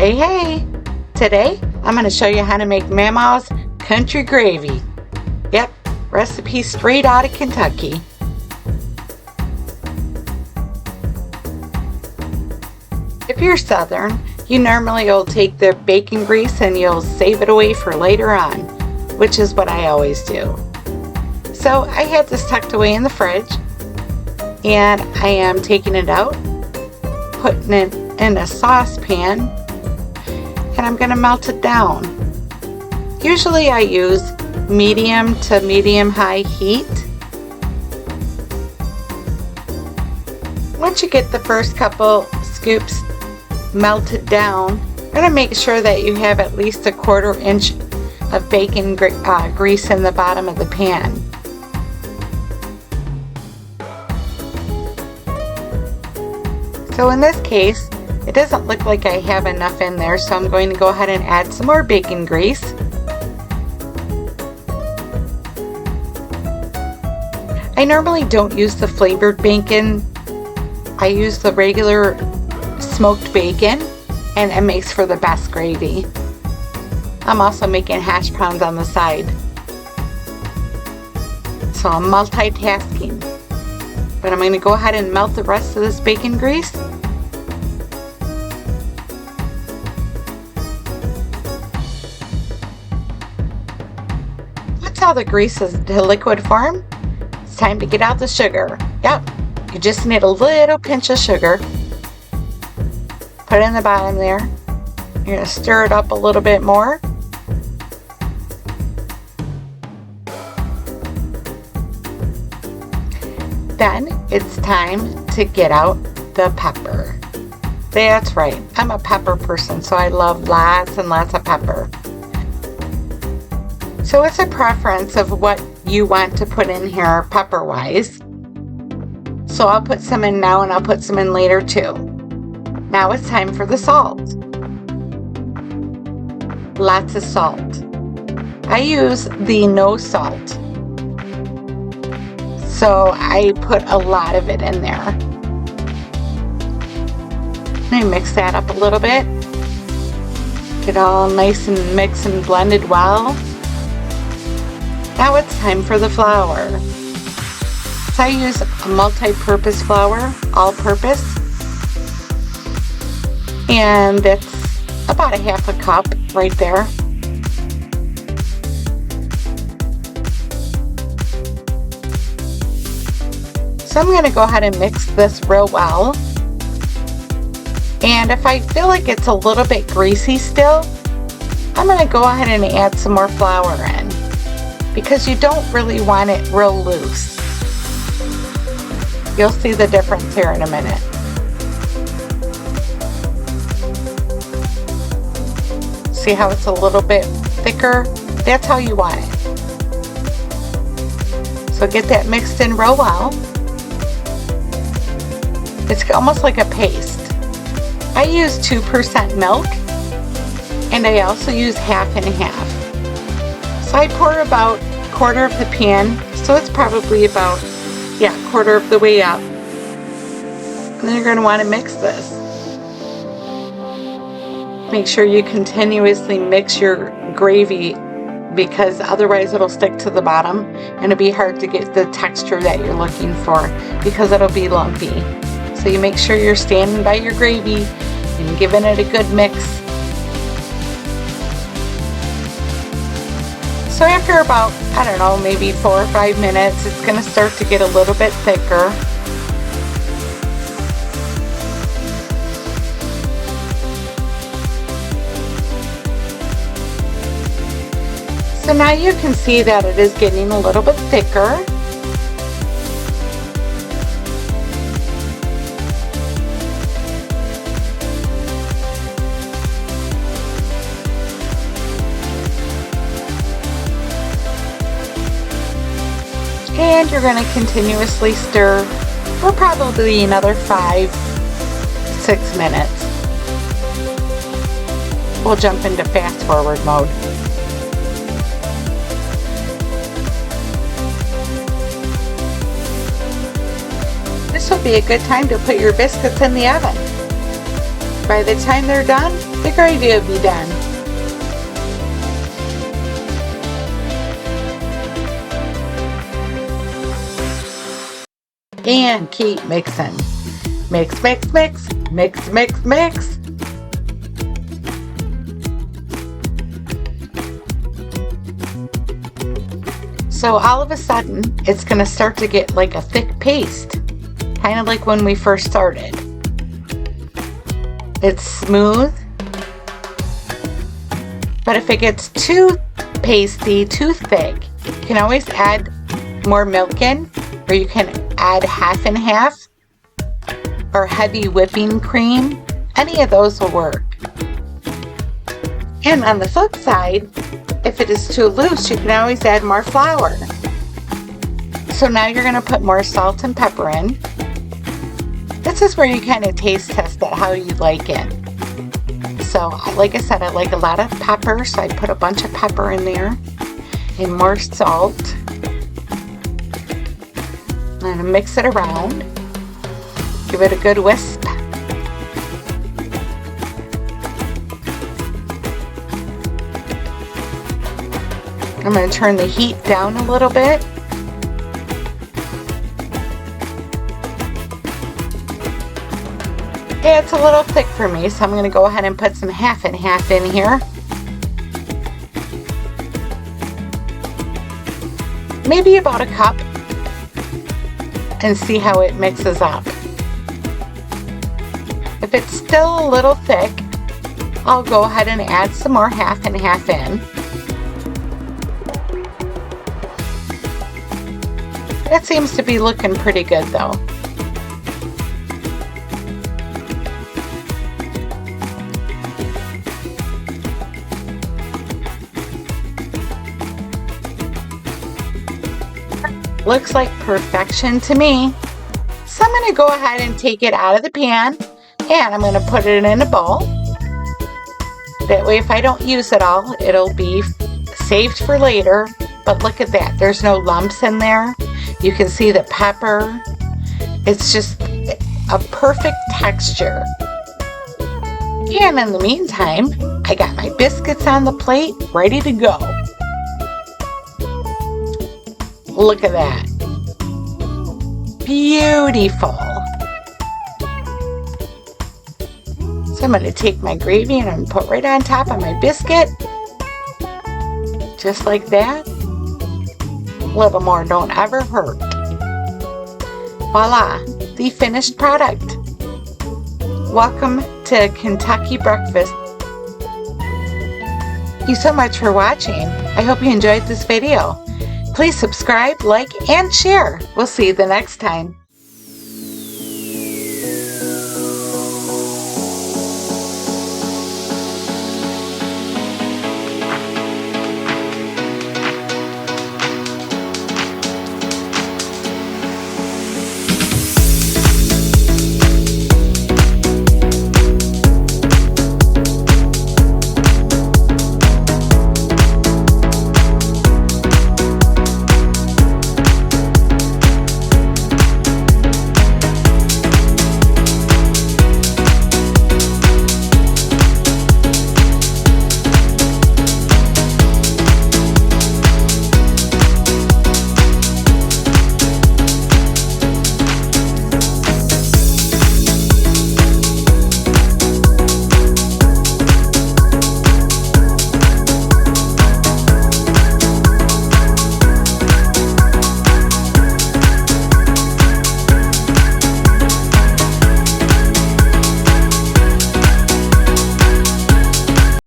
Hey, hey! Today, I'm going to show you how to make Mamaw's country gravy. Yep, recipe straight out of Kentucky. If you're Southern, you normally will take the bacon grease and you'll save it away for later on, which is what I always do. So I had this tucked away in the fridge, and I am taking it out, putting it in a saucepan, and I'm going to melt it down. Usually I use medium to medium high heat. Once you get the first couple scoops melted down, you're going to make sure that you have at least a 1/4 inch of bacon grease in the bottom of the pan. So in this case, it doesn't look like I have enough in there, so I'm going to go ahead and add some more bacon grease. I normally don't use the flavored bacon. I use the regular smoked bacon, and it makes for the best gravy. I'm also making hash browns on the side, so I'm multitasking. But I'm going to go ahead and melt the rest of this bacon grease. Once all the grease is to liquid form, it's time to get out the sugar. Yep, you just need a little pinch of sugar. Put it in the bottom there. You're going to stir it up a little bit more. Then it's time to get out the pepper. That's right, I'm a pepper person, so I love lots and lots of pepper. So it's a preference of what you want to put in here pepper-wise. So I'll put some in now and I'll put some in later too. Now it's time for the salt. Lots of salt. I use the no salt, so I put a lot of it in there. Let me mix that up a little bit. Get all nice and mixed and blended well. Now it's time for the flour. So I use a multi-purpose flour, all-purpose, and it's about 1/2 cup right there. So I'm going to go ahead and mix this real well. And if I feel like it's a little bit greasy still, I'm going to go ahead and add some more flour in, because you don't really want it real loose. You'll see the difference here in a minute. See how it's a little bit thicker? That's how you want it. So get that mixed in real well. It's almost like a paste. I use 2% milk, and I also use 1/2 and 1/2. So I pour about 1/4 of the pan, so it's probably about, 1/4 of the way up. And then you're going to want to mix this. Make sure you continuously mix your gravy, because otherwise it'll stick to the bottom and it'll be hard to get the texture that you're looking for, because it'll be lumpy. So you make sure you're standing by your gravy and giving it a good mix. So after about, I don't know, maybe 4 or 5 minutes, it's going to start to get a little bit thicker. So now you can see that it is getting a little bit thicker. And you're going to continuously stir for probably another 5-6 minutes. We'll jump into fast forward mode. This will be a good time to put your biscuits in the oven. By the time they're done, The gravy will be done. And keep mixing. Mix, mix, mix, mix, mix, mix. So all of a sudden, it's going to start to get like a thick paste, kind of like when we first started. It's smooth, but if it gets too pasty, too thick, you can always add more milk in, or you can add half and half, or heavy whipping cream. Any of those will work. And on the flip side, if it is too loose, you can always add more flour. So now you're going to put more salt and pepper in. This is where you kind of taste test it how you like it. So like I said, I like a lot of pepper, so I put a bunch of pepper in there and more salt. I'm going to mix it around. Give it a good whisk. I'm going to turn the heat down a little bit. Yeah, it's a little thick for me, so I'm going to go ahead and put some half and half in here. Maybe about a cup, and see how it mixes up. If it's still a little thick, I'll go ahead and add some more half and half in. That seems to be looking pretty good though. Looks like perfection to me. So I'm going to go ahead and take it out of the pan, and I'm going to put it in a bowl. That way if I don't use it all, it'll be saved for later. But look at that, there's no lumps in there. You can see the pepper. It's just a perfect texture. And in the meantime, I got my biscuits on the plate, ready to go. Look at that. Beautiful. So I'm going to take my gravy and I'm going to put right on top of my biscuit. Just like that. A little more don't ever hurt. Voila, the finished product. Welcome to Kentucky Breakfast. Thank you so much for watching. I hope you enjoyed this video. Please subscribe, like, and share. We'll see you the next time.